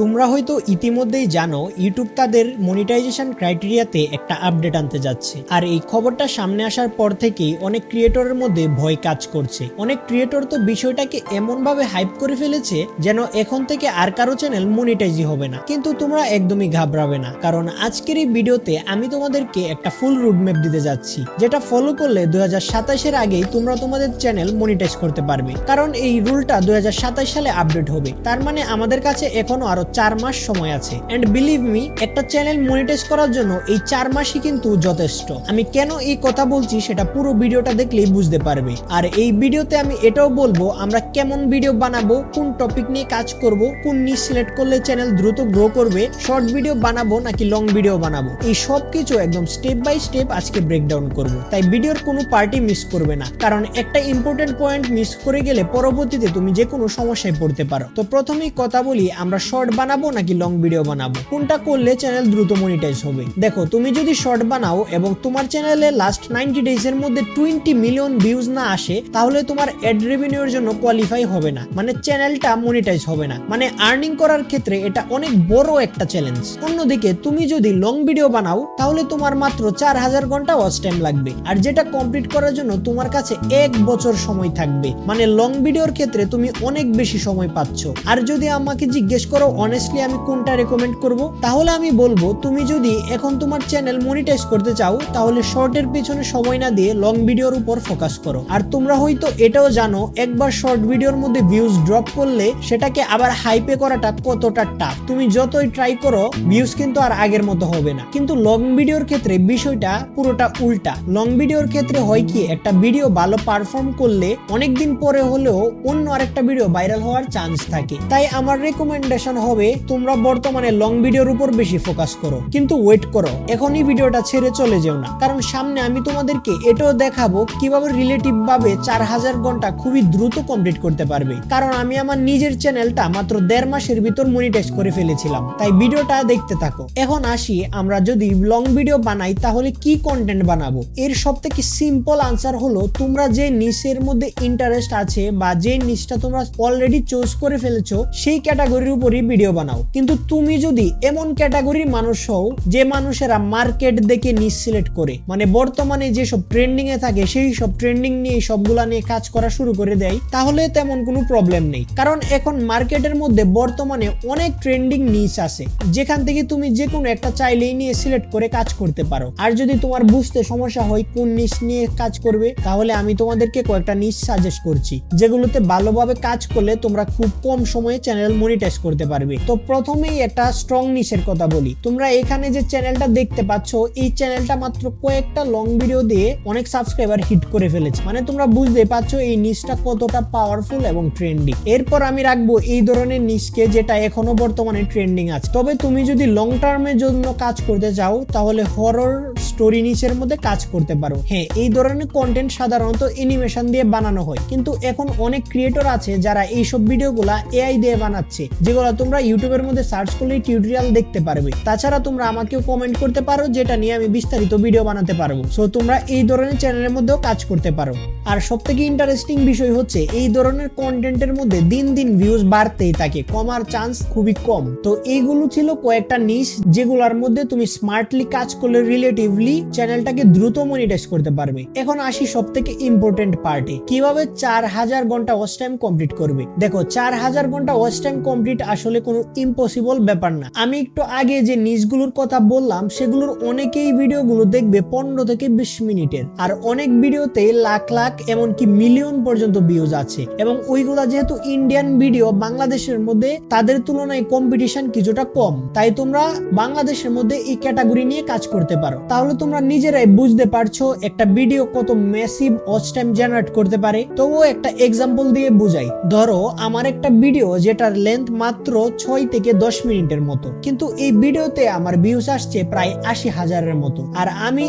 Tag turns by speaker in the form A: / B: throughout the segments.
A: তোমরা হয়তো ইতিমধ্যেই জানো ইউটিউব তাদের মনিটাইজেশন ক্রাইটেরিয়াতে একটা আপডেট আনতে যাচ্ছে, আর এই খবরটা সামনে আসার পর থেকেই অনেক ক্রিয়েটরের মধ্যে ভয় কাজ করছে। অনেক ক্রিয়েটর তো বিষয়টাকে এমন ভাবে হাইপ করে ফেলেছে যেন এখন থেকে আর কারো চ্যানেল মনিটাইজই হবে না। কিন্তু তোমরা একদমই ঘাবড়াবে না, কারণ আজকের এই ভিডিওতে আমি তোমাদেরকে একটা ফুল রুটম্যাপ দিতে যাচ্ছি, যেটা ফলো করলে 2027 আগেই তোমরা তোমাদের চ্যানেল মনিটাইজ করতে পারবে। কারণ এই রুলটা 2027 সালে আপডেট হবে, তার মানে আমাদের কাছে এখনো আরো 4 মাস সময় আছে। এন্ড বিলিভ মি, একটা চ্যানেল মনিটাইজ করার জন্য এই 4 মাসই কিন্তু যথেষ্ট। আমি কেন এই কথা বলছি সেটা পুরো ভিডিওটা দেখলেই বুঝতে পারবে। আর এই ভিডিওতে আমি এটাও বলবো আমরা কেমন ভিডিও বানাবো, কোন টপিক নিয়ে কাজ করব, কোন নিশ সিলেক্ট করলে চ্যানেল দ্রুত গ্রো করবে, শর্ট ভিডিও বানাবো নাকি লং ভিডিও বানাবো, এই সব কিছু একদম স্টেপ বাই স্টেপ আজকে ব্রেকডাউন করব। তাই ভিডিওর কোনো পার্টি মিস করবে না, কারণ একটা ইম্পর্টেন্ট পয়েন্ট মিস করে গেলে পরবর্তীতে তুমি যে কোনো সমস্যায় পড়তে পারো। তো প্রথমেই কথা বলি, আমরা শর্ট বানাবো নাকি লং ভিডিও বানাবো, কোনটা করলে চ্যানেল দ্রুত মনিটাইজ হবে। দেখো, তুমি যদি শর্ট বানাও এবং তোমার চ্যানেলে লাস্ট 90 ডেজ এর মধ্যে 20 মিলিয়ন ভিউজ না আসে, তাহলে তোমার অ্যাড রেভিনিউর জন্য কোয়ালিফাই হবে না, মানে চ্যানেলটা মনিটাইজ হবে না। মানে আর্নিং করার ক্ষেত্রে এটা অনেক বড় একটা চ্যালেঞ্জ। অন্যদিকে তুমি যদি লং ভিডিও বানাও, তাহলে তোমার মাত্র 4000 ঘন্টা ওয়াচ টাইম লাগবে, আর যেটা কমপ্লিট করার জন্য তোমার কাছে 1 বছর সময় থাকবে। মানে লং ভিডিওর ক্ষেত্রে তুমি অনেক বেশি সময় পাচ্ছ। আর যদি আমাকে জিজ্ঞেস করো অনেস্টলি আমি কোনটা রেকমেন্ড করব, তাহলে আমি বলবো তুমি যদি এখন তোমার চ্যানেল মনিটাইজ করতে চাও, তাহলে শর্টের পিছনে সময় না দিয়ে লং ভিডিওর উপর ফোকাস করো। আর তোমরা হয়তো এটাও জানো, একবার শর্ট ভিডিওর মধ্যে ভিউজ ড্রপ করলে সেটাকে আবার হাইপে করাটা কতটা টাফ। তুমি যতই ট্রাই করো, ভিউজ কিন্তু আর আগের মতো হবে না। কিন্তু লং ভিডিওর ক্ষেত্রে বিষয়টা পুরোটা উল্টা। লং ভিডিওর ক্ষেত্রে হয় কি, একটা ভিডিও ভালো পারফর্ম করলে অনেকদিন পরে হলেও অন্য আরেকটা ভিডিও ভাইরাল হওয়ার চান্স থাকে। তাই আমার রেকমেন্ডেশন হবে তোমরা বর্তমানে লং ভিডিওর উপর বেশি ফোকাস করো। কিন্তু ওয়েট করো, এখনই ভিডিওটা ছেড়ে চলে যেও না, কারণ সামনে আমি তোমাদেরকে এটাও দেখাবো কিভাবে রিলেটিভ ভাবে 4000 ঘন্টা খুবই দ্রুত কমপ্লিট করতে পারবে। কারণ আমি আমার নিজের চ্যানেলটা মাত্র 1.5 মাসের ভিতর মনিটাইজ করে ফেলেছিলাম। তাই ভিডিওটা দেখতে থাকো। এখন আসি, আমরা যদি লং ভিডিও বানাই তাহলে কি কন্টেন্ট বানাবো। এর সবথেকে সিম্পল আনসার হলো, তোমরা যে নিশের মধ্যে ইন্টারেস্ট আছে বা যে নিশটা তোমরা অলরেডি চুজ করে ফেলেছো, সেই ক্যাটাগরির উপরই ভিডিও বানাও। কিন্তু তুমি যদি এমন ক্যাটাগরির মানুষ হও যে মানুষেরা মার্কেট দেখে নিশ সিলেক্ট করে, মানে বর্তমানে যেসব ট্রেন্ডিং এ থাকে সেই সব ট্রেন্ডিং নিয়ে সবগুলা নিয়ে কাজ করা শুরু করে দেয়, তাহলে তেমন কোনো প্রবলেম নেই। কারণ এখন মার্কেটের মধ্যে বর্তমানে অনেক ট্রেন্ডিং নিশ আছে, যেখান থেকে তুমি যে কোনো একটা চাইলেই নিয়ে সিলেক্ট করে কাজ করতে পারো। আর যদি তোমার বুঝতে সমস্যা হয় কোন নিশ নিয়ে কাজ করবে, তাহলে আমি তোমাদেরকে কয়েকটা নিশ সাজেস্ট করছি, যেগুলোতে ভালোভাবে কাজ করলে তোমরা খুব কম সময়ে চ্যানেল মনিটাইজ করতে পারবে। তো প্রথমেই একটা স্ট্রং নিশের কথা বলি। তোমরা এখানে যে চ্যানেলটা দেখতে পাচ্ছ, এই চ্যানেলটা মাত্র কয়েকটা লং ভিডিও দিয়ে অনেক সাবস্ক্রাইবার হিট করে ফেলেছে। মানে তোমরা বুঝতে পারছো এই নিশটা কতটা পাওয়ারফুল এবং ট্রেন্ডিং। এরপর আমি রাখবো এই ধরনের নিশকে যেটা এখনো বর্তমানে ট্রেন্ডিং আছে। তবে তুমি যদি লং টার্মের জন্য কাজ করতে চাও, তাহলে হরর স্টোরি নিশের মধ্যে কাজ করতে পারো। হ্যাঁ, এই ধরনের কন্টেন্ট সাধারণত অ্যানিমেশন দিয়ে বানানো হয়, কিন্তু এখন অনেক ক্রিয়েটর আছে যারা এইসব ভিডিওগুলা এআই দিয়ে বানাচ্ছে, যেগুলো তোমরা ইউটিউবের মধ্যে সার্চ করলে টিউটোরিয়াল দেখতে পারবে। তাছাড়া তোমরা আমাকেও কমেন্ট করতে পারো, যেটা নিয়ে আমি বিস্তারিত ভিডিও বানাতে পারবো। সো তোমরা এই ধরনের চ্যানেলের মধ্যেও কাজ করতে পারো। আর সবথেকে ইন্টারেস্টিং বিষয় হচ্ছে, এই ধরনের কন্টেন্টের মধ্যে দিন দিন ভিউজ বাড়তেই থাকে, কমার চান্স খুবই কম। তো এইগুলো ছিল কয়েকটা নিশ, যেগুলোর মধ্যে তুমি স্মার্টলি কাজ করলে রিলেটিভলি চ্যানেলটাকে দ্রুত মনিটাইজ করতে পারবে। এখন আসি সবথেকে ইম্পর্টেন্ট পার্টে, কিভাবে 4000 ঘন্টা ওয়াচ টাইম কমপ্লিট করবে। দেখো, 4000 ঘন্টা ওয়াচ টাইম কমপ্লিট আসলে কোনো ইম্পসিবল ব্যাপার না। আমি একটু আগে যে নিশগুলোর কথা বললাম, সেগুলোর অনেকেই ভিডিওগুলো দেখবে 15 থেকে 20 মিনিটের, আর অনেক ভিডিওতে লাখ লাখ এমনকি মিলিয়ন পর্যন্ত ভিউজ আছে। এবং ওইগুলা যেহেতু ইন্ডিয়ান ভিডিও, বাংলাদেশের মধ্যে তাদের তুলনায় কম্পিটিশন কিছুটা কম, তাই তোমরা বাংলাদেশের মধ্যে এই ক্যাটাগরি নিয়ে কাজ করতে পারো। তাহলে তোমরা নিজেরাই বুঝতে পারছো একটা ভিডিও কত ম্যাসিভ ওয়াচ টাইম জেনারেট করতে পারে। তবুও একটা এক্সাম্পল দিয়ে বুঝাই। ধরো, আমার একটা ভিডিও যেটার লেন্থ মাত্র 6 থেকে 10 মিনিটের মতো, কিন্তু এই ভিডিওতে আমার ভিউজ আসছে প্রায় 80,000-এর মতো, আর আমি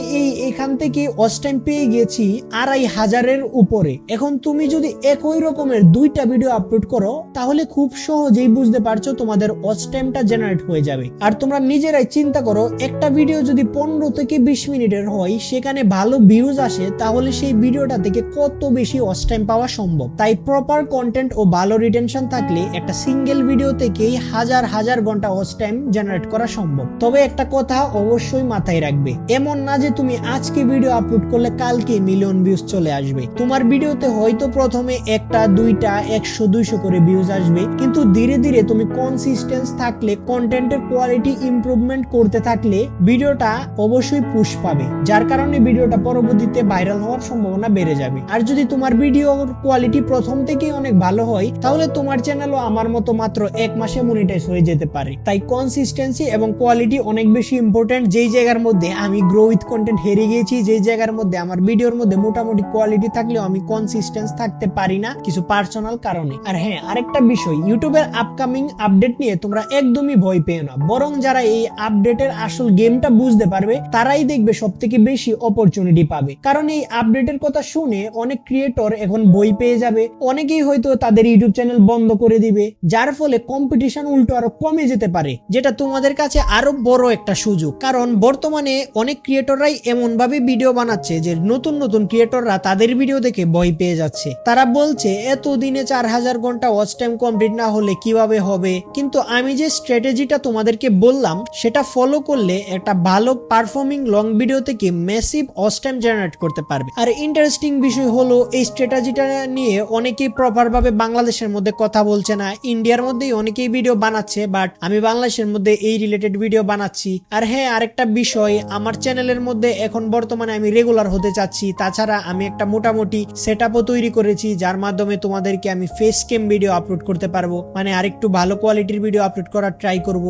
A: এখান থেকে ওয়াচ টাইম পেয়ে গেছি 2500-এর উপরে। এখন তুমি যদি একই রকমের 2টা ভিডিও আপলোড করো, তাহলে খুব সহজেই বুঝতে পারছো তোমাদের ওয়াচ টাইমটা জেনারেট হয়ে যাবে। আর তোমরা নিজেরাই চিন্তা করো, একটা ভিডিও যদি 15 থেকে 20 20 মিনিটের হয়, সেখানে ভালো ভিউজ আসে, তাহলে সেই ভিডিওটা থেকে কত বেশি ওয়াচ টাইম পাওয়া সম্ভব। তাই প্রপার কন্টেন্ট ও ভালো রিটেনশন থাকলে একটা সিঙ্গেল ভিডিও থেকেই হাজার হাজার ঘন্টা ওয়াচ টাইম জেনারেট করা সম্ভব। তবে একটা কথা অবশ্যই মাথায় রাখবে, এমন না যে তুমি আজকে ভিডিও আপলোড করলে কালকে মিলিয়ন ভিউজ চলে আসবে। তোমার ভিডিওতে হয়তো প্রথমে একটা দুইটা 100-200 করে ভিউজ আসবে, কিন্তু ধীরে ধীরে তুমি কনসিস্টেন্স থাকলে, কন্টেন্টের কোয়ালিটি ইমপ্রুভমেন্ট করতে থাকলে ভিডিওটা অবশ্যই পুশ পাবে, যার কারণে ভিডিওটা পরবর্তীতে ভাইরাল হওয়ার সম্ভাবনা বেড়ে যাবে। আর যদি তোমার ভিডিওর কোয়ালিটি প্রথম থেকেই অনেক ভালো হয়, তাহলে তোমার চ্যানেলও আমার মতো মাত্র 1 মাসে মনিটাইজ হয়ে যেতে পারে। তাই কনসিস্টেন্সি এবং কোয়ালিটি অনেক বেশি ইম্পর্টেন্ট। যেই জায়গার মধ্যে আমি গ্রো উইথ কন্টেন্ট হেরে গিয়েছি, যেই জায়গার মধ্যে আমার ভিডিওর মধ্যে মোটামুটি কোয়ালিটি থাকলেও আমি কনসিস্টেন্স থাকতে পারি না কিছু পার্সোনাল কারণে। আর হ্যাঁ, আরেকটা বিষয়, ইউটিউবের আপকামিং আপডেট নিয়ে তোমরা একদমই ভয় পেও না, বরং যারা এই আপডেটের আসল গেমটা বুঝতে পারবে তারাই দেখবে সবথেকে বেশি অপরচুনিটি পাবে। কারণ এই আপডেটের কথা শুনে অনেক ক্রিয়েটর এখন ভয় পেয়ে যাবে, অনেকেই হয়তো তাদের ইউটিউব চ্যানেল বন্ধ করে দিবে, যার ফলে কম্পিটিশন উল্টো আরো কমে যেতে পারে, যেটা তোমাদের কাছে আরো বড় একটা সুযোগ। কারণ বর্তমানে অনেক ক্রিয়েটররাই এমন ভাবে ভিডিও বানাচ্ছে যে নতুন নতুন ক্রিয়েটররা তাদের ভিডিও দেখে ভয় পেয়ে যাচ্ছে। তারা বলছে এতদিনে 4000 ঘন্টা ওয়াচ টাইম কমপ্লিট না হলে কিভাবে হবে। কিন্তু আমি যে স্ট্র্যাটেজিটা তোমাদেরকে বললাম সেটা ফলো করলে একটা ভালো পারফর্মিং লং ভিডিও থেকে ম্যাসিভ ওয়াচ টাইম জেনারেট করতে পারবে। আর ইন্টারেস্টিং বিষয় হলো, এই স্ট্র্যাটেজিটা নিয়ে অনেকেই প্রপার ভাবে বাংলাদেশের মধ্যে কথা বলছে না। ইন্ডিয়ার মধ্যেই অনেকেই ভিডিও বানাচ্ছে, বাট আমি বাংলাদেশের মধ্যে এই রিলেটেড ভিডিও বানাচ্ছি। আর হ্যাঁ, আরেকটা বিষয়, আমার চ্যানেলের মধ্যে এখন বর্তমানে আমি রেগুলার হতে চাচ্ছি। তাছাড়া আমি একটা মোটামুটি সেটআপও তৈরি করেছি, যার মাধ্যমে তোমাদেরকে আমি ফেস ক্যাম ভিডিও আপলোড করতে পারবো, মানে আরেকটু ভালো কোয়ালিটির ভিডিও আপলোড করার ট্রাই করব।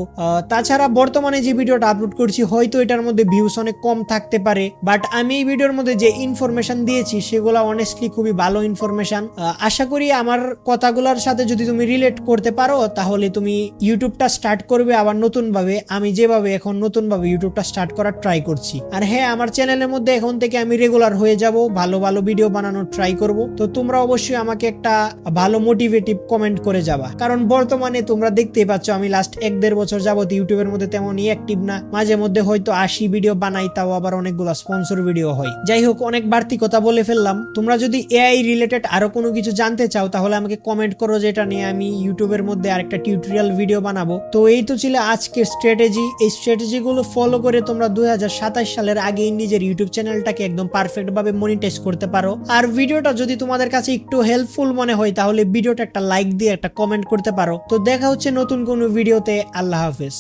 A: তাছাড়া বর্তমানে যে ভিডিওটা আপলোড করছি হয়তো এটার মধ্যে ভিউজ অনেক কম থাকতে পারে, বাট আমি এই ভিডিওর মধ্যে যে ইনফরমেশন দিয়েছি সেগুলো অনেস্টলি খুবই ভালো ইনফরমেশন। আশা করি আমার কথাগুলোর সাথে যদি তুমি রিলেট করতে পারো, তাহলে তুমি ইউটিউবটা স্টার্ট করবে আবার নতুন ভাবে, আমি যেভাবে এখন নতুন ভাবে ইউটিউবটা স্টার্ট করার ট্রাই করছি। আর হ্যাঁ, আমার চ্যানেলের মধ্যে এখন থেকে আমি রেগুলার হয়ে যাব, ভালো ভালো ভিডিও বানানোর ট্রাই করব। তো তোমরা অবশ্যই আমাকে একটা ভালো মোটিভেটিভ কমেন্ট করে যাবা, কারণ বর্তমানে তোমরা দেখতেই পাচ্ছ আমি লাস্ট 1-1.5 বছর যাবত ইউটিউবের মধ্যে তেমনই অ্যাক্টিভ না। মাঝে মধ্যে হয়তো 80 ভিডিও বানাই, তাও আবার অনেকগুলো স্পন্সর ভিডিও হয়। যাই হোক, অনেক বাড়তি কথা বলে ফেললাম। তোমরা যদি এআই রিলেটেড আরো কোনো কিছু জানতে চাও তাহলে আমাকে কমেন্ট করো, যেটা নিয়ে আমি ইউটিউবের মধ্যে আরেকটা টিউটোরিয়াল ভিডিও বানাবো। তো এই তো ছিল আজকের স্ট্র্যাটেজি। এই স্ট্র্যাটেজি গুলো ফলো করে তোমরা 2027 সালের আগেই নিজের ইউটিউব চ্যানেলটাকে একদম পারফেক্ট ভাবে মনিটাইজ করতে পারো। আর ভিডিওটা যদি তোমাদের কাছে একটু হেল্পফুল মনে হয় তাহলে ভিডিওটা একটা লাইক দিয়ে একটা কমেন্ট করতে পারো। তো দেখা হচ্ছে নতুন কোনো ভিডিওতে। আল্লাহ হাফেজ।